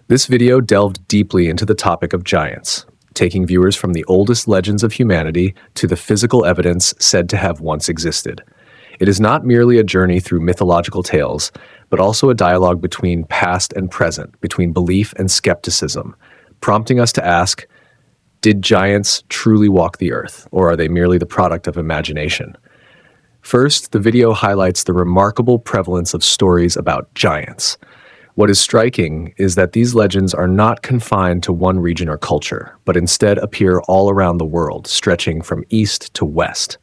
This video delved deeply into the topic of giants, taking viewers from the oldest legends of humanity to the physical evidence said to have once existed. It is not merely a journey through mythological tales, but also a dialogue between past and present, between belief and skepticism, prompting us to ask, did giants truly walk the earth, or are they merely the product of imagination? First, the video highlights the remarkable prevalence of stories about giants. What is striking is that these legends are not confined to one region or culture, but instead appear all around the world, stretching from east to west.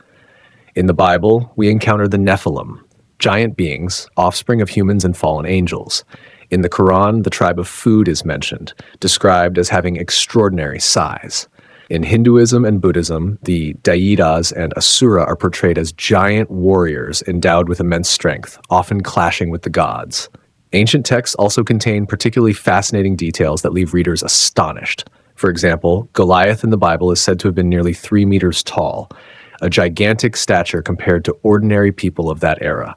In the Bible, we encounter the Nephilim, giant beings, offspring of humans and fallen angels. In the Quran, the tribe of Food is mentioned, described as having extraordinary size. In Hinduism and Buddhism, the Daidas and Asura are portrayed as giant warriors endowed with immense strength, often clashing with the gods. Ancient texts also contain particularly fascinating details that leave readers astonished. For example, Goliath in the Bible is said to have been nearly 3 meters tall, a gigantic stature compared to ordinary people of that era.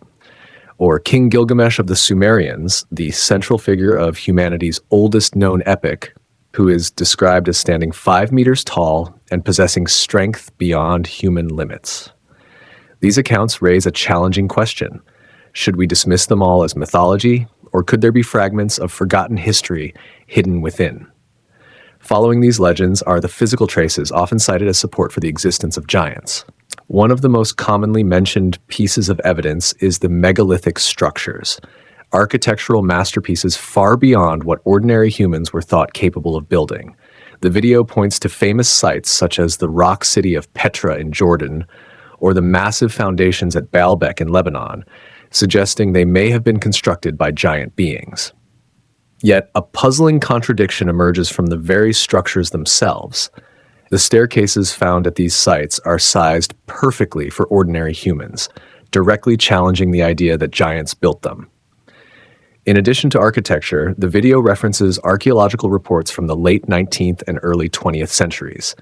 Or King Gilgamesh of the Sumerians, the central figure of humanity's oldest known epic, who is described as standing 5 meters tall and possessing strength beyond human limits. These accounts raise a challenging question. Should we dismiss them all as mythology, or could there be fragments of forgotten history hidden within? Following these legends are the physical traces often cited as support for the existence of giants. One of the most commonly mentioned pieces of evidence is the megalithic structures, architectural masterpieces far beyond what ordinary humans were thought capable of building. The video points to famous sites such as the rock city of Petra in Jordan, or the massive foundations at Baalbek in Lebanon, suggesting they may have been constructed by giant beings. Yet, a puzzling contradiction emerges from the very structures themselves. The staircases found at these sites are sized perfectly for ordinary humans, directly challenging the idea that giants built them. In addition to architecture, the video references archaeological reports from the late 19th and early 20th centuries.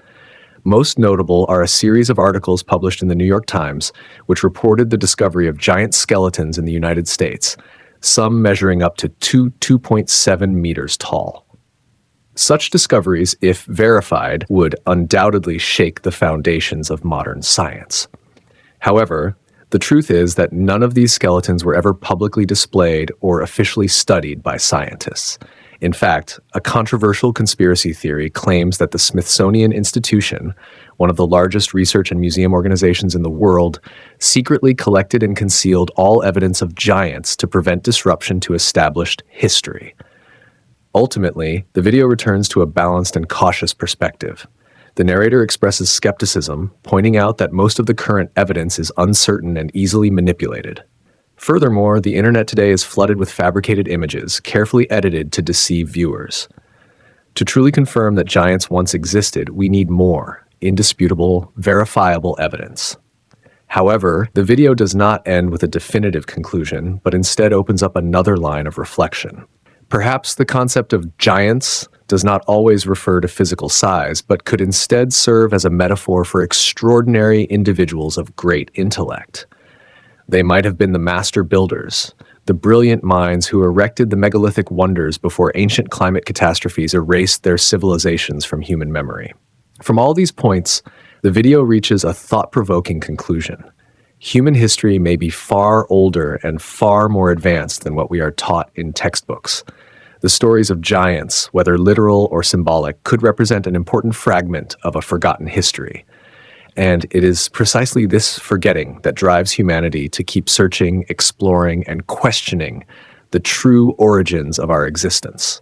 Most notable are a series of articles published in the New York Times, which reported the discovery of giant skeletons in the United States, some measuring up to 2.7 meters tall. Such discoveries, if verified, would undoubtedly shake the foundations of modern science. However, the truth is that none of these skeletons were ever publicly displayed or officially studied by scientists. In fact, a controversial conspiracy theory claims that the Smithsonian Institution, one of the largest research and museum organizations in the world, secretly collected and concealed all evidence of giants to prevent disruption to established history. Ultimately, the video returns to a balanced and cautious perspective. The narrator expresses skepticism, pointing out that most of the current evidence is uncertain and easily manipulated. Furthermore, the internet today is flooded with fabricated images, carefully edited to deceive viewers. To truly confirm that giants once existed, we need more, indisputable, verifiable evidence. However, the video does not end with a definitive conclusion, but instead opens up another line of reflection. Perhaps the concept of giants does not always refer to physical size, but could instead serve as a metaphor for extraordinary individuals of great intellect. They might have been the master builders, the brilliant minds who erected the megalithic wonders before ancient climate catastrophes erased their civilizations from human memory. From all these points, the video reaches a thought-provoking conclusion. Human history may be far older and far more advanced than what we are taught in textbooks. The stories of giants, whether literal or symbolic, could represent an important fragment of a forgotten history. And it is precisely this forgetting that drives humanity to keep searching, exploring, and questioning the true origins of our existence.